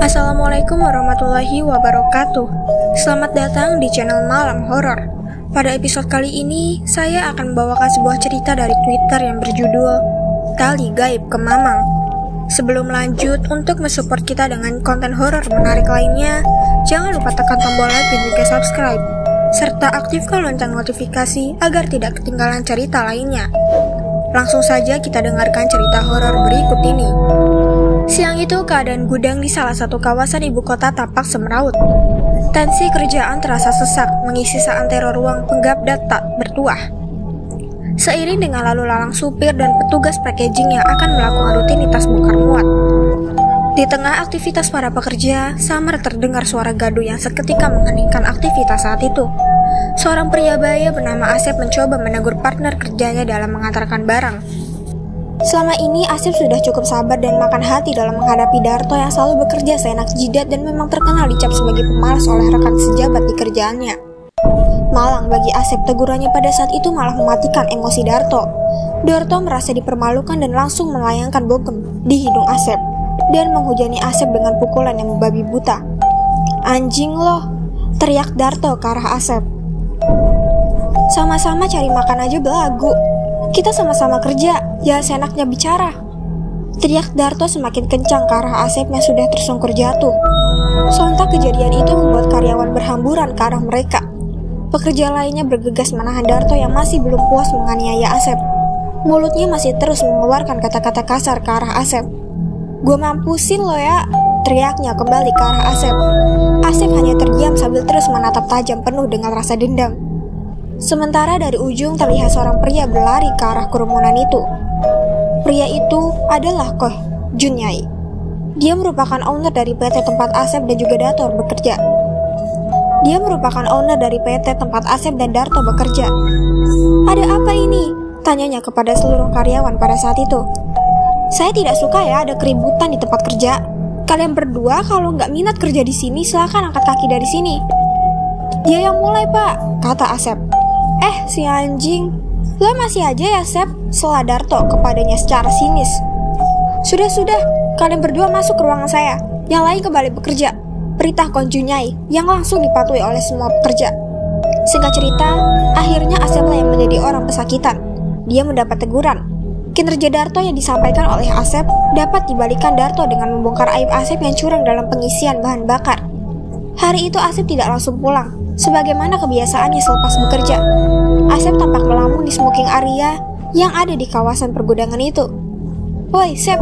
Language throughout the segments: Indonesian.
Assalamualaikum warahmatullahi wabarakatuh. Selamat datang di channel Malam Horor. Pada episode kali ini, saya akan membawakan sebuah cerita dari Twitter yang berjudul Tali Gaib ke Mamang. Sebelum lanjut, untuk mensupport kita dengan konten horor menarik lainnya, jangan lupa tekan tombol like dan juga subscribe, serta aktifkan lonceng notifikasi agar tidak ketinggalan cerita lainnya. Langsung saja kita dengarkan cerita horor berikut ini. Siang itu keadaan gudang di salah satu kawasan ibu kota tampak semeraut. Tensi kerjaan terasa sesak mengisi seantero ruang penggabda tak bertuah. Seiring dengan lalu lalang supir dan petugas packaging yang akan melakukan rutinitas bongkar muat. Di tengah aktivitas para pekerja, samar terdengar suara gaduh yang seketika mengheningkan aktivitas saat itu. Seorang pria baya bernama Asep mencoba menegur partner kerjanya dalam mengantarkan barang. Selama ini Asep sudah cukup sabar dan makan hati dalam menghadapi Darto yang selalu bekerja seenak jidat dan memang terkenal dicap sebagai pemalas oleh rekan sejabat di kerjaannya. Malang bagi Asep, tegurannya pada saat itu malah mematikan emosi Darto. Darto merasa dipermalukan dan langsung melayangkan bogem di hidung Asep dan menghujani Asep dengan pukulan yang membabi buta. "Anjing loh!" teriak Darto ke arah Asep. "Sama-sama cari makan aja belagu. Kita sama-sama kerja, ya seenaknya bicara," teriak Darto semakin kencang ke arah Asep yang sudah tersungkur jatuh. Sontak kejadian itu membuat karyawan berhamburan ke arah mereka. Pekerja lainnya bergegas menahan Darto yang masih belum puas menganiaya Asep. Mulutnya masih terus mengeluarkan kata-kata kasar ke arah Asep. "Gue mampusin lo ya," teriaknya kembali ke arah Asep. Asep hanya terdiam sambil terus menatap tajam penuh dengan rasa dendam. Sementara dari ujung terlihat seorang pria berlari ke arah kerumunan itu. Pria itu adalah Koh Junyai. Dia merupakan owner dari PT tempat Asep dan juga Darto bekerja. "Ada apa ini?" tanyanya kepada seluruh karyawan pada saat itu. "Saya tidak suka ya ada keributan di tempat kerja. Kalian berdua kalau nggak minat kerja di sini silahkan angkat kaki dari sini." "Dia yang mulai, Pak," kata Asep. Si anjing, lo masih aja ya, Sep," sela Darto kepadanya secara sinis. Sudah, kalian berdua masuk ke ruangan saya, yang lain kembali bekerja," perintah Koh Junyai yang langsung dipatuhi oleh semua pekerja. Singkat cerita, akhirnya Asep lah yang menjadi orang pesakitan. Dia mendapat teguran. Kinerja Darto yang disampaikan oleh Asep dapat dibalikan Darto dengan membongkar aib Asep yang curang dalam pengisian bahan bakar. Hari itu Asep tidak langsung pulang, sebagaimana kebiasaannya selepas bekerja. Asep tampak melamun di smoking area yang ada di kawasan pergudangan itu. "Woi Sep,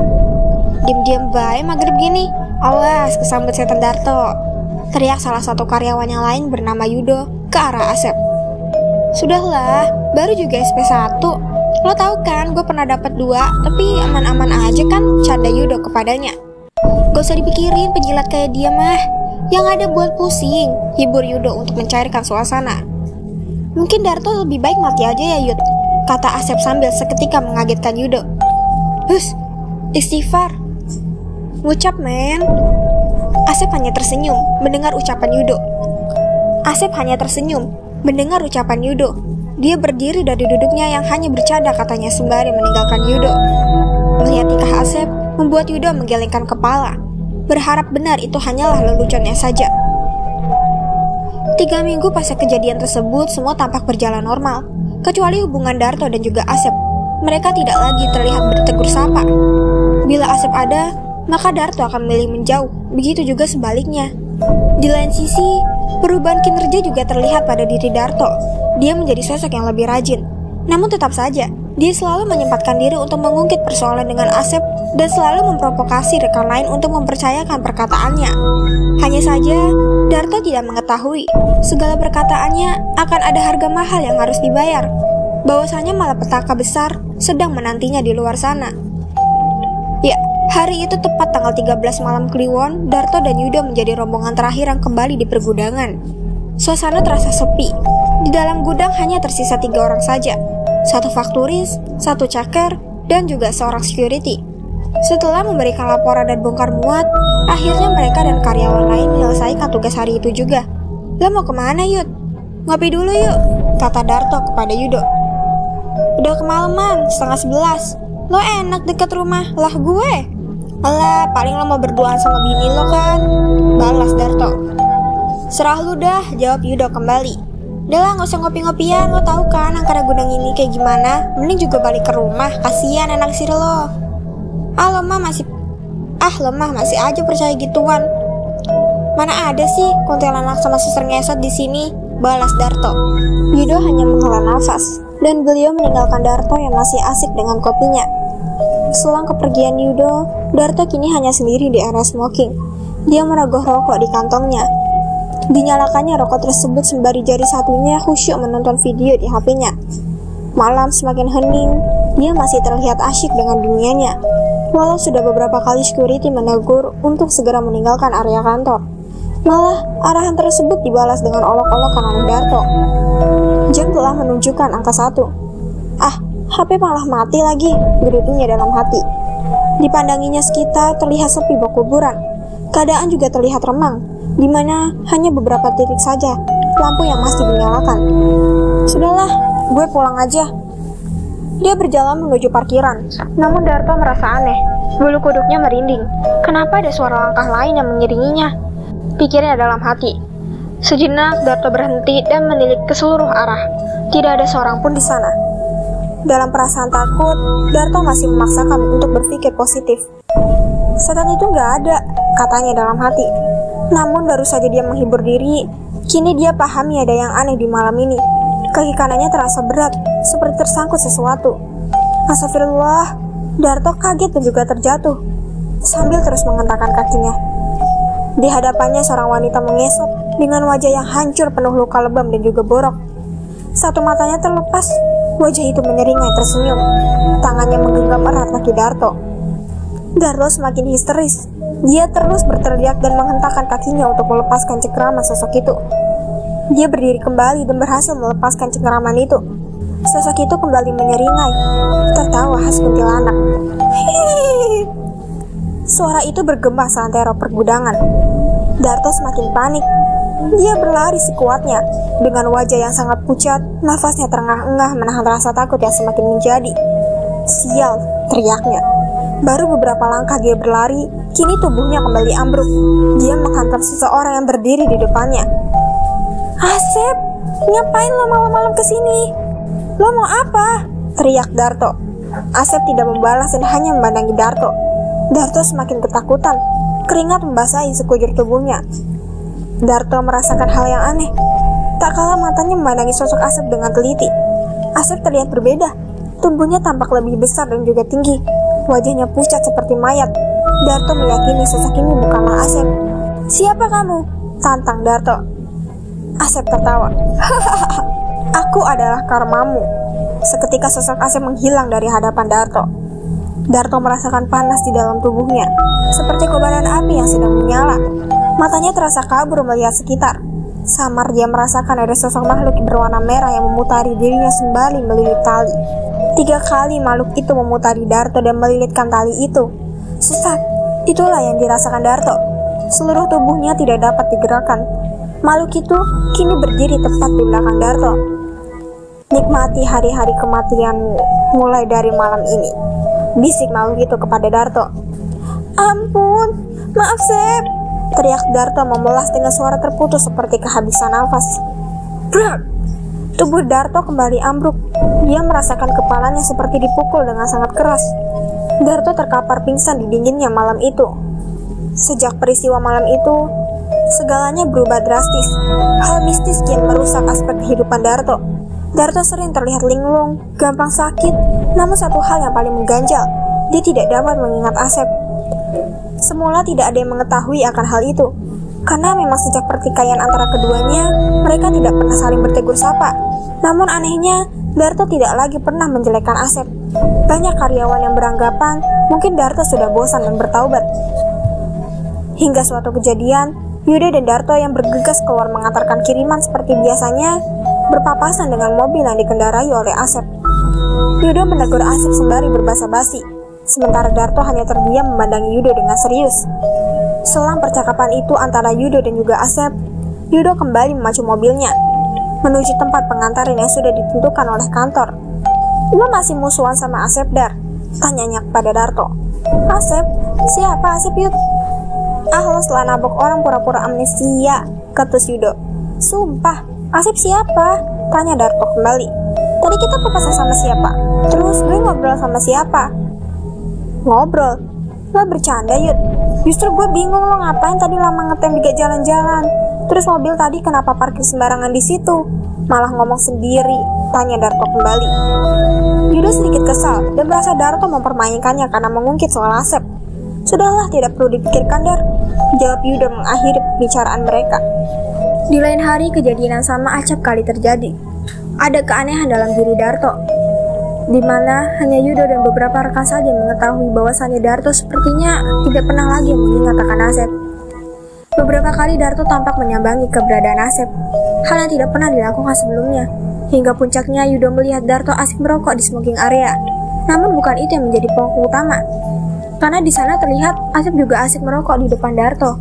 diam-diam bae maghrib gini. Awas kesambet setan Darto," teriak salah satu karyawan yang lain bernama Yudo ke arah Asep. "Sudahlah, baru juga SP1. Lo tahu kan gue pernah dapat 2, tapi aman-aman aja kan," canda Yudo kepadanya. "Gak usah dipikirin penjilat kayak dia mah, yang ada buat pusing," hibur Yudo untuk mencairkan suasana. "Mungkin Darto lebih baik mati aja ya Yud," kata Asep sambil seketika mengagetkan Yudo. "Hus, istighfar. Ngucap men." Asep hanya tersenyum mendengar ucapan Yudo. Dia berdiri dari duduknya yang hanya bercanda katanya sembari meninggalkan Yudo. Melihat tingkah Asep membuat Yudo menggelengkan kepala, berharap benar itu hanyalah leluconnya saja. 3 minggu pasca kejadian tersebut, semua tampak berjalan normal, kecuali hubungan Darto dan juga Asep. Mereka tidak lagi terlihat bertegur sapa. Bila Asep ada, maka Darto akan memilih menjauh, begitu juga sebaliknya. Di lain sisi, perubahan kinerja juga terlihat pada diri Darto. Dia menjadi sosok yang lebih rajin. Namun tetap saja, dia selalu menyempatkan diri untuk mengungkit persoalan dengan Asep dan selalu memprovokasi rekan lain untuk mempercayakan perkataannya. Hanya saja, Darto tidak mengetahui segala perkataannya akan ada harga mahal yang harus dibayar. Bahwasanya malapetaka besar sedang menantinya di luar sana. Ya, hari itu tepat tanggal 13 malam Kliwon, Darto dan Yudo menjadi rombongan terakhir yang kembali di pergudangan. Suasana terasa sepi. Di dalam gudang hanya tersisa 3 orang saja. 1 fakturis, 1 caker, dan juga seorang security. Setelah memberikan laporan dan bongkar muat, akhirnya mereka dan karyawan lain menyelesaikan tugas hari itu juga. "Lo mau kemana Yud?" "Ngopi dulu yuk," kata Darto kepada Yudo. "Udah kemalaman, 10:30. Lo enak dekat rumah, lah gue," Alah, paling lo mau berduaan sama bini lo kan? Balas Darto. Serah lu dah, jawab Yudo kembali. Udah lah, gak usah ngopi-ngopian, lo tahu kan angkara gudang ini kayak gimana? Mending juga balik ke rumah, kasihan anak sir lo. Lo mah masih aja percaya gituan. Mana ada sih kuntilanak sama suster ngesot di sini, balas Darto. Yudo hanya menghela nafas, dan beliau meninggalkan Darto yang masih asik dengan kopinya. Selang kepergian Yudo, Darto kini hanya sendiri di area smoking. Dia merogoh rokok di kantongnya. Dinyalakannya rokok tersebut sembari jari satunya khusyuk menonton video di HP-nya. Malam semakin hening, dia masih terlihat asyik dengan dunianya. Walau sudah beberapa kali security menegur untuk segera meninggalkan area kantor, malah arahan tersebut dibalas dengan olok-olokan oleh Darto. Jam telah menunjukkan angka 1. HP malah mati lagi, gerutunya dalam hati. Dipandanginya sekitar terlihat sepi bak kuburan. Keadaan juga terlihat remang, di mana hanya beberapa titik saja lampu yang masih dinyalakan. Sudahlah, gue pulang aja. Dia berjalan menuju parkiran, namun Darto merasa aneh. Bulu kuduknya merinding. Kenapa ada suara langkah lain yang mengiringinya? Pikirnya dalam hati. Sejenak Darto berhenti dan menilik ke seluruh arah. Tidak ada seorang pun di sana. Dalam perasaan takut, Darto masih memaksakan untuk berpikir positif. Setan itu gak ada, katanya dalam hati. Namun baru saja dia menghibur diri, kini dia pahami ada yang aneh di malam ini. Kaki kanannya terasa berat, seperti tersangkut sesuatu. Astagfirullah, Darto kaget dan juga terjatuh, sambil terus mengentakkan kakinya. Di hadapannya seorang wanita mengesot dengan wajah yang hancur penuh luka lebam dan juga borok. Satu matanya terlepas, wajah itu menyeringai tersenyum. Tangannya menggenggam erat kaki Darto. Darto semakin histeris. Dia terus berteriak dan menghentakkan kakinya untuk melepaskan cengkeraman sosok itu. Dia berdiri kembali dan berhasil melepaskan cengkeraman itu. Sosok itu kembali menyeringai, tertawa khas kuntilanak. Hihihi. Suara itu bergema seantero pergudangan. Darto semakin panik. Dia berlari sekuatnya. Dengan wajah yang sangat pucat, nafasnya terengah-engah menahan rasa takut yang semakin menjadi. Sial, teriaknya. Baru beberapa langkah dia berlari, kini tubuhnya kembali ambruk. Dia menghantam seseorang yang berdiri di depannya. Asep, ngapain lo malam-malam kesini? Lo mau apa? Teriak Darto. Asep tidak membalas dan hanya memandangi Darto. Darto semakin ketakutan. Keringat membasahi sekujur tubuhnya. Darto merasakan hal yang aneh. Tak kalah matanya memandangi sosok Asep dengan teliti. Asep terlihat berbeda. Tubuhnya tampak lebih besar dan juga tinggi. Wajahnya pucat seperti mayat. Darto meyakini sosok ini bukanlah Asep. Siapa kamu? Tantang Darto. Asep tertawa. Aku adalah karmamu. Seketika sosok Asep menghilang dari hadapan Darto. Darto merasakan panas di dalam tubuhnya, seperti kobaran api yang sedang menyala. Matanya terasa kabur melihat sekitar. Samar dia merasakan ada sosok makhluk berwarna merah yang memutari dirinya sembari melilit tali. 3 kali makhluk itu memutari Darto dan melilitkan tali itu. Sesat, itulah yang dirasakan Darto. Seluruh tubuhnya tidak dapat digerakkan. Makhluk itu kini berdiri tepat di belakang Darto. Nikmati hari-hari kematianmu mulai dari malam ini, bisik makhluk itu kepada Darto. Ampun, maaf Sep, teriak Darto memelas dengan suara terputus seperti kehabisan nafas. Brak! Tubuh Darto kembali ambruk. Dia merasakan kepalanya seperti dipukul dengan sangat keras. Darto terkapar pingsan di dinginnya malam itu. Sejak peristiwa malam itu, segalanya berubah drastis. Hal mistis kian merusak aspek kehidupan Darto. Darto sering terlihat linglung, gampang sakit. Namun satu hal yang paling mengganjal, dia tidak dapat mengingat Asep. Semula tidak ada yang mengetahui akan hal itu, karena memang sejak pertikaian antara keduanya, mereka tidak pernah saling bertegur sapa. Namun anehnya, Darto tidak lagi pernah menjelekkan Asep. Banyak karyawan yang beranggapan mungkin Darto sudah bosan dan bertaubat. Hingga suatu kejadian, Yudo dan Darto yang bergegas keluar mengantarkan kiriman seperti biasanya, berpapasan dengan mobil yang dikendarai oleh Asep. Yudo menegur Asep sembari berbasa-basi, sementara Darto hanya terdiam memandangi Yudo dengan serius. Selang percakapan itu antara Yudo dan juga Asep, Yudo kembali memacu mobilnya menuju tempat pengantaran yang sudah ditentukan oleh kantor. Lo masih musuhan sama Asep, Dar? Tanyanya kepada Darto. Asep? Siapa Asep, Yud? Ah, lo setelah nabok orang pura-pura amnesia, ketus Yudo. Sumpah, Asep siapa? Tanya Darto kembali. Tadi kita papasan sama siapa? Terus gue ngobrol sama siapa? Ngobrol? Lo bercanda, Yud? Justru gue bingung lo ngapain tadi lama ngetem di gak jalan-jalan. Terus mobil tadi kenapa parkir sembarangan di situ? Malah ngomong sendiri, tanya Darto kembali. Yudo sedikit kesal dan merasa Darto mempermainkannya karena mengungkit soal Asep. Sudahlah, tidak perlu dipikirkan, Dar, jawab Yudo mengakhiri pembicaraan mereka. Di lain hari, kejadian yang sama acap kali terjadi. Ada keanehan dalam diri Darto, di mana hanya Yudo dan beberapa rekan saja mengetahui bahwasannya Darto sepertinya tidak pernah lagi mengingat akan Asep. Beberapa kali Darto tampak menyambangi keberadaan Asep, hal yang tidak pernah dilakukan sebelumnya. Hingga puncaknya Yudo melihat Darto asik merokok di smoking area. Namun bukan itu yang menjadi pokok utama, karena di sana terlihat Asep juga asik merokok di depan Darto.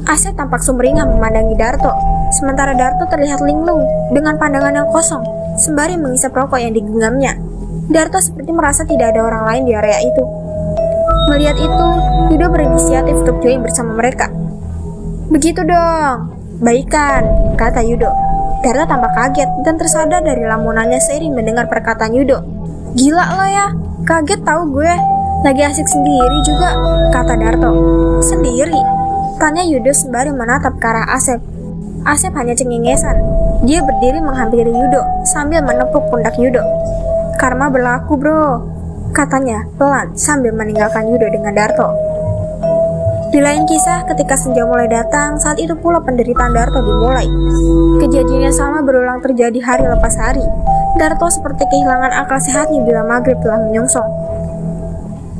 Asep tampak sumringah memandangi Darto, sementara Darto terlihat linglung dengan pandangan yang kosong, sembari mengisap rokok yang digenggamnya. Darto seperti merasa tidak ada orang lain di area itu. Melihat itu, Yudo berinisiatif untuk join bersama mereka. Begitu dong, baikan, kata Yudo. Darto tampak kaget dan tersadar dari lamunannya seiring mendengar perkataan Yudo. Gila lo ya, kaget tahu gue. Lagi asik sendiri juga, kata Darto. Sendiri? Tanya Yudo sembari menatap ke arah Asep. Asep hanya cengengesan. Dia berdiri menghampiri Yudo sambil menepuk pundak Yudo. Karma berlaku bro, katanya pelan sambil meninggalkan Yudo dengan Darto. Di lain kisah, ketika senja mulai datang, saat itu pula penderitaan Darto dimulai. Kejadian yang sama berulang terjadi hari lepas hari. Darto seperti kehilangan akal sehatnya bila maghrib telah menyongsong.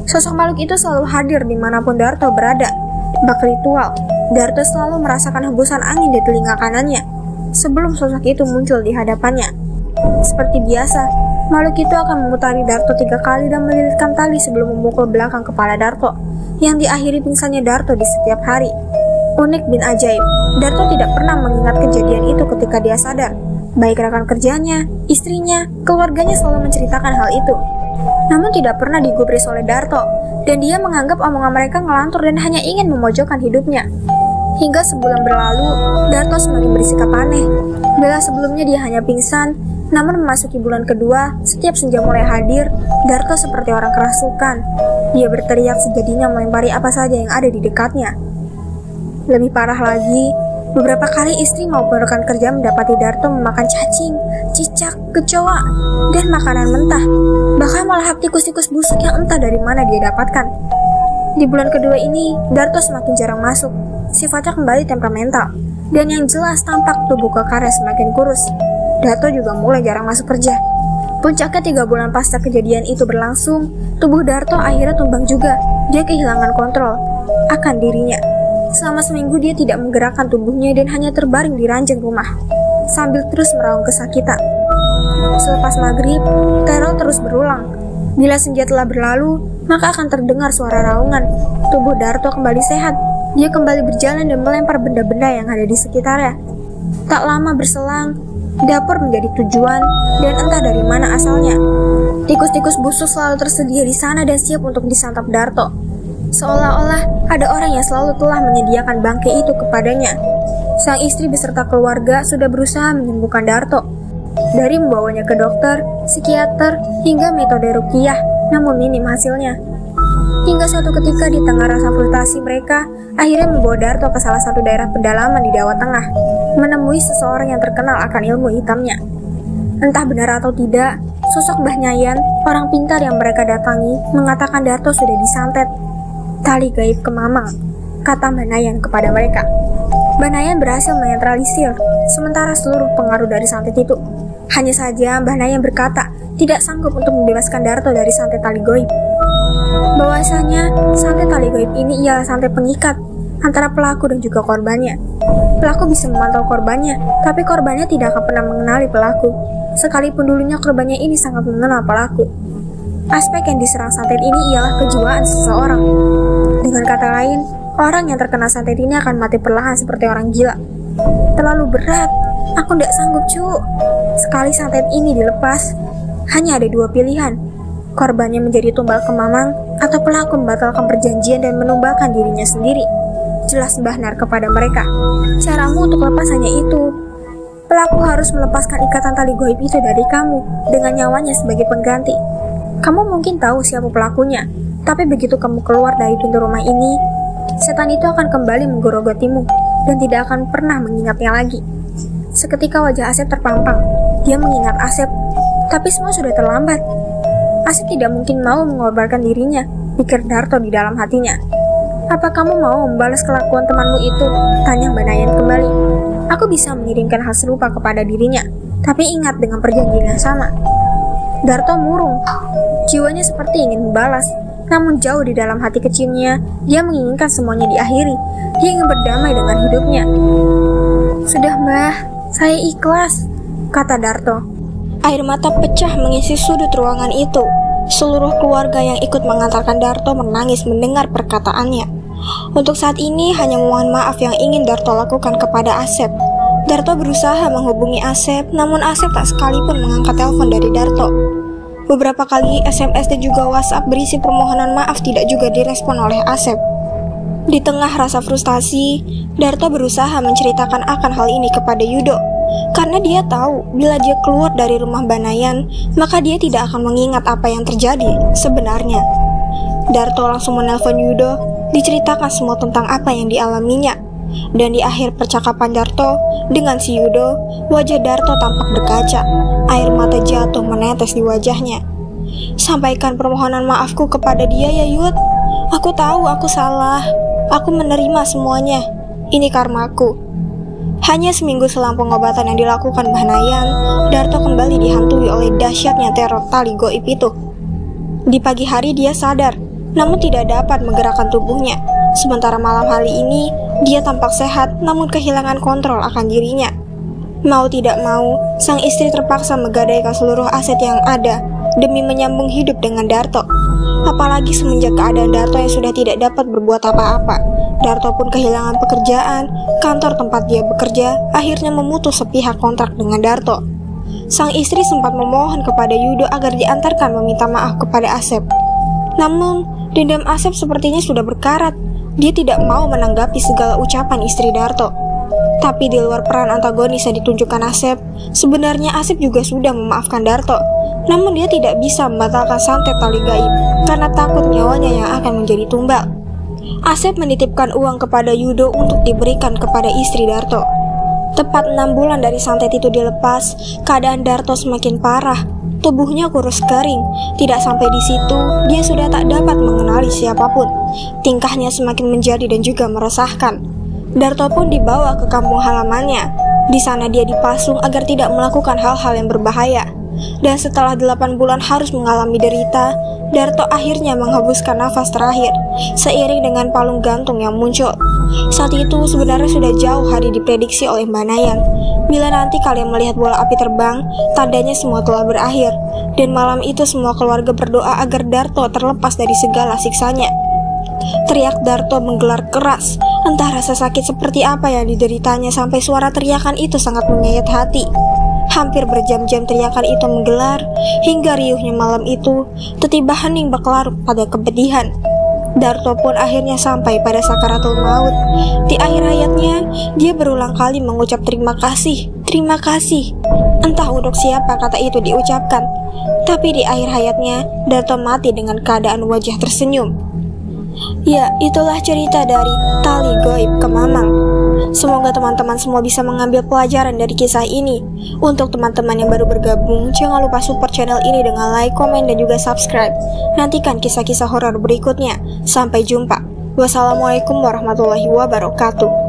Sosok makhluk itu selalu hadir dimanapun Darto berada. Bak ritual, Darto selalu merasakan hembusan angin di telinga kanannya sebelum sosok itu muncul di hadapannya. Seperti biasa, makhluk itu akan memutari Darto 3 kali dan melilitkan tali sebelum memukul belakang kepala Darto, yang diakhiri pingsannya Darto di setiap hari. Unik bin ajaib, Darto tidak pernah mengingat kejadian itu ketika dia sadar. Baik rekan kerjanya, istrinya, keluarganya selalu menceritakan hal itu. Namun tidak pernah digubris oleh Darto, dan dia menganggap omongan mereka ngelantur dan hanya ingin memojokkan hidupnya. Hingga sebulan berlalu, Darto semakin bersikap aneh. Bila sebelumnya dia hanya pingsan, namun memasuki bulan kedua, setiap senja mulai hadir, Darto seperti orang kerasukan. Dia berteriak sejadinya melempari apa saja yang ada di dekatnya. Lebih parah lagi, beberapa kali istri maupun rekan kerja mendapati Darto memakan cacing, cicak, kecoa, dan makanan mentah. Bahkan melahap tikus-tikus busuk yang entah dari mana dia dapatkan. Di bulan kedua ini, Darto semakin jarang masuk. Sifatnya kembali temperamental, dan yang jelas tampak tubuh kekarnya semakin kurus. Darto juga mulai jarang masuk kerja. Puncaknya 3 bulan pasca kejadian itu berlangsung, tubuh Darto akhirnya tumbang juga. Dia kehilangan kontrol akan dirinya. Selama seminggu dia tidak menggerakkan tubuhnya dan hanya terbaring di ranjang rumah, sambil terus meraung kesakitan. Selepas maghrib, teror terus berulang. Bila senja telah berlalu, maka akan terdengar suara raungan. Tubuh Darto kembali sehat. Dia kembali berjalan dan melempar benda-benda yang ada di sekitarnya. Tak lama berselang, dapur menjadi tujuan dan entah dari mana asalnya. Tikus-tikus busuk selalu tersedia di sana dan siap untuk disantap Darto. Seolah-olah ada orang yang selalu telah menyediakan bangkai itu kepadanya. Sang istri beserta keluarga sudah berusaha menyembuhkan Darto, dari membawanya ke dokter, psikiater, hingga metode ruqyah, namun minim hasilnya. Hingga suatu ketika di tengah rasa frustasi mereka, akhirnya membawa Darto ke salah satu daerah pedalaman di Jawa Tengah, menemui seseorang yang terkenal akan ilmu hitamnya. Entah benar atau tidak, sosok Mbah Nyayan, orang pintar yang mereka datangi, mengatakan Darto sudah disantet. Tali gaib kemamang, kata Mbah Nyayan kepada mereka. Mbah Nyayan berhasil menetralisir sementara seluruh pengaruh dari santet itu. Hanya saja Mbah Nyayan berkata tidak sanggup untuk membebaskan Darto dari santet tali gaib. Bahwasanya santet tali gaib ini ialah santet pengikat antara pelaku dan juga korbannya. Pelaku bisa memantau korbannya, tapi korbannya tidak akan pernah mengenali pelaku, sekalipun dulunya korbannya ini sangat mengenal pelaku. Aspek yang diserang santet ini ialah kejiwaan seseorang. Dengan kata lain, orang yang terkena santet ini akan mati perlahan seperti orang gila. Terlalu berat, aku tidak sanggup cu. Sekali santet ini dilepas, hanya ada 2 pilihan. Korbannya menjadi tumbal ke Mamang, atau pelaku membatalkan perjanjian dan menumbalkan dirinya sendiri? Jelas Bahnar kepada mereka, caramu untuk lepas hanya itu. Pelaku harus melepaskan ikatan tali goib itu dari kamu dengan nyawanya sebagai pengganti. Kamu mungkin tahu siapa pelakunya, tapi begitu kamu keluar dari pintu rumah ini, setan itu akan kembali menggerogotimu dan tidak akan pernah mengingatnya lagi. Seketika wajah Asep terpampang. Dia mengingat Asep, tapi semua sudah terlambat. Asep tidak mungkin mau mengorbankan dirinya, pikir Darto di dalam hatinya. Apa kamu mau membalas kelakuan temanmu itu? Tanya Banayan kembali. Aku bisa mengirimkan hal serupa kepada dirinya, tapi ingat dengan perjanjian yang sama. Darto murung. Jiwanya seperti ingin membalas, namun jauh di dalam hati kecilnya, dia menginginkan semuanya diakhiri. Dia ingin berdamai dengan hidupnya. Sudah Mbah, saya ikhlas, kata Darto. Air mata pecah mengisi sudut ruangan itu. Seluruh keluarga yang ikut mengantarkan Darto menangis mendengar perkataannya. Untuk saat ini hanya mohon maaf yang ingin Darto lakukan kepada Asep. Darto berusaha menghubungi Asep, namun Asep tak sekalipun mengangkat telepon dari Darto. Beberapa kali SMS dan juga WhatsApp berisi permohonan maaf tidak juga direspon oleh Asep. Di tengah rasa frustasi, Darto berusaha menceritakan akan hal ini kepada Yudo. Karena dia tahu bila dia keluar dari rumah Banayan, maka dia tidak akan mengingat apa yang terjadi sebenarnya. Darto langsung menelpon Yudo, diceritakan semua tentang apa yang dialaminya. Dan di akhir percakapan Darto dengan si Yudo, wajah Darto tampak berkaca. Air mata jatuh menetes di wajahnya. Sampaikan permohonan maafku kepada dia ya Yud. Aku tahu aku salah. Aku menerima semuanya. Ini karmaku. Hanya seminggu selang pengobatan yang dilakukan Banayan, Darto kembali dihantui oleh dahsyatnya teror tali goib itu. Di pagi hari dia sadar, namun tidak dapat menggerakkan tubuhnya. Sementara malam hari ini, dia tampak sehat namun kehilangan kontrol akan dirinya. Mau tidak mau, sang istri terpaksa menggadaikan seluruh aset yang ada demi menyambung hidup dengan Darto. Apalagi semenjak keadaan Darto yang sudah tidak dapat berbuat apa-apa. Darto pun kehilangan pekerjaan, kantor tempat dia bekerja akhirnya memutus sepihak kontrak dengan Darto. Sang istri sempat memohon kepada Yudo agar diantarkan meminta maaf kepada Asep. Namun, dendam Asep sepertinya sudah berkarat. Dia tidak mau menanggapi segala ucapan istri Darto. Tapi di luar peran antagonis yang ditunjukkan Asep, sebenarnya Asep juga sudah memaafkan Darto. Namun dia tidak bisa membatalkan santet tali gaib karena takut nyawanya yang akan menjadi tumbal. Asep menitipkan uang kepada Yudo untuk diberikan kepada istri Darto. Tepat 6 bulan dari santet itu dilepas, keadaan Darto semakin parah. Tubuhnya kurus kering. Tidak sampai di situ, dia sudah tak dapat mengenali siapapun. Tingkahnya semakin menjadi dan juga meresahkan. Darto pun dibawa ke kampung halamannya. Di sana dia dipasung agar tidak melakukan hal-hal yang berbahaya. Dan setelah 8 bulan harus mengalami derita, Darto akhirnya menghembuskan nafas terakhir, seiring dengan palung gantung yang muncul. Saat itu sebenarnya sudah jauh hari diprediksi oleh Banayan. Bila nanti kalian melihat bola api terbang, tandanya semua telah berakhir. Dan malam itu semua keluarga berdoa agar Darto terlepas dari segala siksanya. Teriak Darto menggelar keras. Entah rasa sakit seperti apa yang dideritanya sampai suara teriakan itu sangat menyayat hati. Hampir berjam-jam teriakan itu menggelar, hingga riuhnya malam itu tiba-tiba hening berlarut pada kepedihan. Darto pun akhirnya sampai pada sakaratul maut. Di akhir hayatnya, dia berulang kali mengucap terima kasih, terima kasih. Entah untuk siapa kata itu diucapkan. Tapi di akhir hayatnya, Darto mati dengan keadaan wajah tersenyum. Ya, itulah cerita dari Tali Goib ke Mamang. Semoga teman-teman semua bisa mengambil pelajaran dari kisah ini. Untuk teman-teman yang baru bergabung, jangan lupa support channel ini dengan like, komen, dan juga subscribe. Nantikan kisah-kisah horor berikutnya. Sampai jumpa. Wassalamualaikum warahmatullahi wabarakatuh.